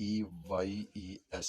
PIMEYES،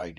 .ID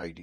ID،